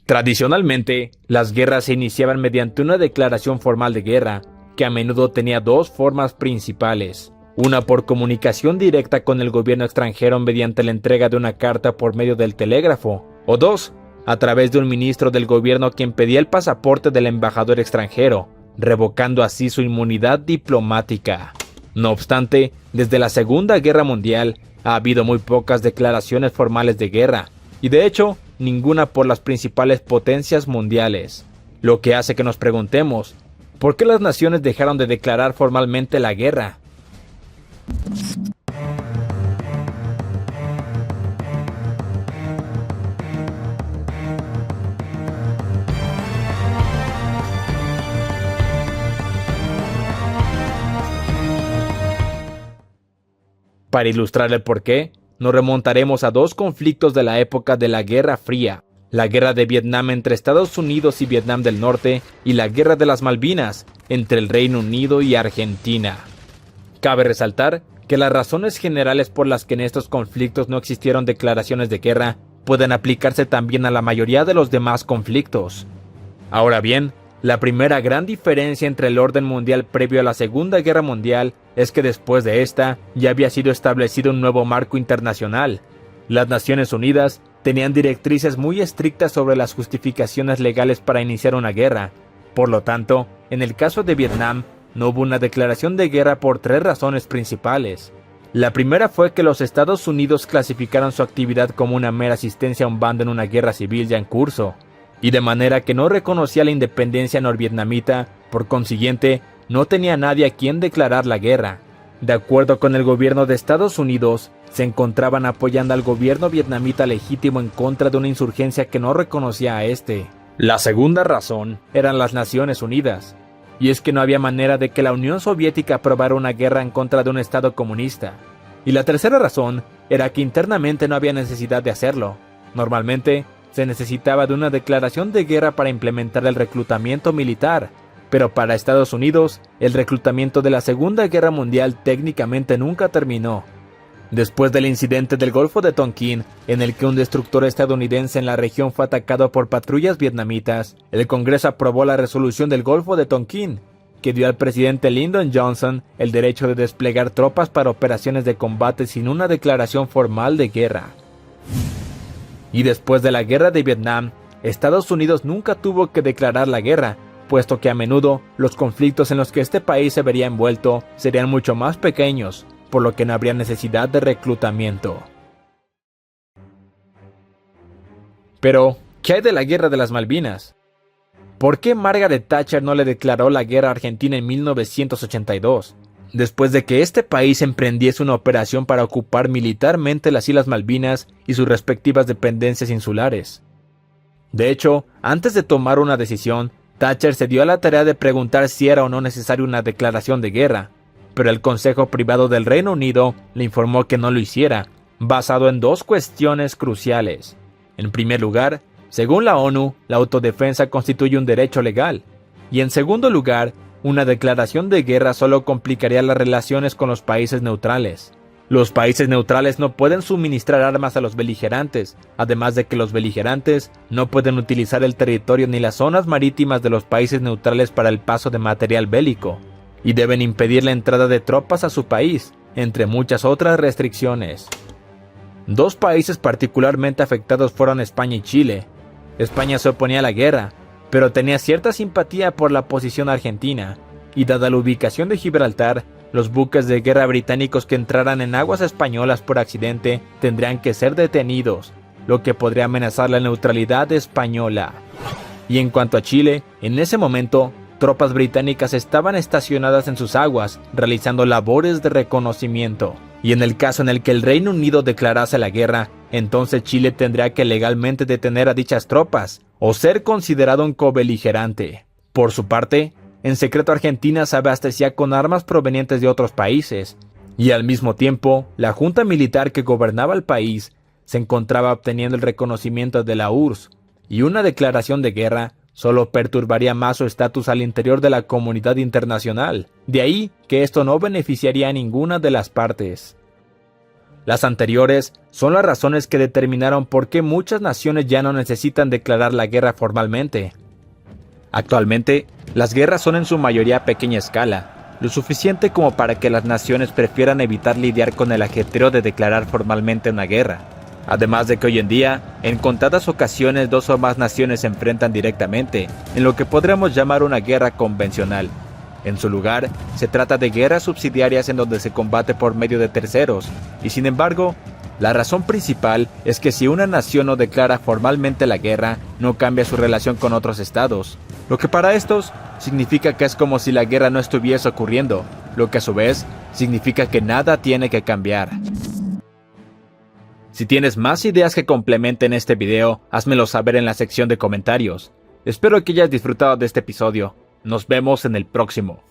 Tradicionalmente, las guerras se iniciaban mediante una declaración formal de guerra, que a menudo tenía dos formas principales. Una por comunicación directa con el gobierno extranjero mediante la entrega de una carta por medio del telégrafo, o dos, a través de un ministro del gobierno quien pedía el pasaporte del embajador extranjero, revocando así su inmunidad diplomática. No obstante, desde la Segunda Guerra Mundial ha habido muy pocas declaraciones formales de guerra, y de hecho, ninguna por las principales potencias mundiales, lo que hace que nos preguntemos, ¿por qué las naciones dejaron de declarar formalmente la guerra? Para ilustrar el porqué, nos remontaremos a dos conflictos de la época de la Guerra Fría, la Guerra de Vietnam entre Estados Unidos y Vietnam del Norte y la Guerra de las Malvinas entre el Reino Unido y Argentina. Cabe resaltar que las razones generales por las que en estos conflictos no existieron declaraciones de guerra pueden aplicarse también a la mayoría de los demás conflictos. Ahora bien, la primera gran diferencia entre el orden mundial previo a la Segunda Guerra Mundial es que después de esta ya había sido establecido un nuevo marco internacional. Las Naciones Unidas tenían directrices muy estrictas sobre las justificaciones legales para iniciar una guerra. Por lo tanto, en el caso de Vietnam, no hubo una declaración de guerra por tres razones principales. La primera fue que los Estados Unidos clasificaron su actividad como una mera asistencia a un bando en una guerra civil ya en curso, y de manera que no reconocía la independencia norvietnamita, por consiguiente, no tenía nadie a quien declarar la guerra. De acuerdo con el gobierno de Estados Unidos, se encontraban apoyando al gobierno vietnamita legítimo en contra de una insurgencia que no reconocía a este. La segunda razón eran las Naciones Unidas, y es que no había manera de que la Unión Soviética aprobara una guerra en contra de un Estado comunista. Y la tercera razón era que internamente no había necesidad de hacerlo. Normalmente, se necesitaba de una declaración de guerra para implementar el reclutamiento militar, pero para Estados Unidos, el reclutamiento de la Segunda Guerra Mundial técnicamente nunca terminó. Después del incidente del Golfo de Tonkin, en el que un destructor estadounidense en la región fue atacado por patrullas vietnamitas, el Congreso aprobó la resolución del Golfo de Tonkin, que dio al presidente Lyndon Johnson el derecho de desplegar tropas para operaciones de combate sin una declaración formal de guerra. Y después de la Guerra de Vietnam, Estados Unidos nunca tuvo que declarar la guerra, puesto que a menudo los conflictos en los que este país se vería envuelto serían mucho más pequeños, por lo que no habría necesidad de reclutamiento. Pero, ¿qué hay de la Guerra de las Malvinas? ¿Por qué Margaret Thatcher no le declaró la guerra a Argentina en 1982? Después de que este país emprendiese una operación para ocupar militarmente las Islas Malvinas y sus respectivas dependencias insulares. De hecho, antes de tomar una decisión, Thatcher se dio a la tarea de preguntar si era o no necesaria una declaración de guerra, pero el Consejo Privado del Reino Unido le informó que no lo hiciera, basado en dos cuestiones cruciales. En primer lugar, según la ONU, la autodefensa constituye un derecho legal, y en segundo lugar, una declaración de guerra solo complicaría las relaciones con los países neutrales. Los países neutrales no pueden suministrar armas a los beligerantes, además de que los beligerantes no pueden utilizar el territorio ni las zonas marítimas de los países neutrales para el paso de material bélico, y deben impedir la entrada de tropas a su país, entre muchas otras restricciones. Dos países particularmente afectados fueron España y Chile. España se oponía a la guerra, pero tenía cierta simpatía por la posición argentina, y dada la ubicación de Gibraltar, los buques de guerra británicos que entraran en aguas españolas por accidente tendrían que ser detenidos, lo que podría amenazar la neutralidad española. Y en cuanto a Chile, en ese momento, tropas británicas estaban estacionadas en sus aguas, realizando labores de reconocimiento. Y en el caso en el que el Reino Unido declarase la guerra, entonces Chile tendría que legalmente detener a dichas tropas, o ser considerado un cobeligerante. Por su parte, en secreto Argentina se abastecía con armas provenientes de otros países, y al mismo tiempo, la junta militar que gobernaba el país se encontraba obteniendo el reconocimiento de la URSS, y una declaración de guerra solo perturbaría más su estatus al interior de la comunidad internacional. De ahí que esto no beneficiaría a ninguna de las partes. Las anteriores son las razones que determinaron por qué muchas naciones ya no necesitan declarar la guerra formalmente. Actualmente, las guerras son en su mayoría a pequeña escala, lo suficiente como para que las naciones prefieran evitar lidiar con el ajetreo de declarar formalmente una guerra. Además de que hoy en día, en contadas ocasiones 2 o más naciones se enfrentan directamente, en lo que podríamos llamar una guerra convencional. En su lugar, se trata de guerras subsidiarias en donde se combate por medio de terceros, y sin embargo, la razón principal es que si una nación no declara formalmente la guerra, no cambia su relación con otros estados, lo que para estos significa que es como si la guerra no estuviese ocurriendo, lo que a su vez significa que nada tiene que cambiar. Si tienes más ideas que complementen este video, házmelo saber en la sección de comentarios. Espero que hayas disfrutado de este episodio. Nos vemos en el próximo.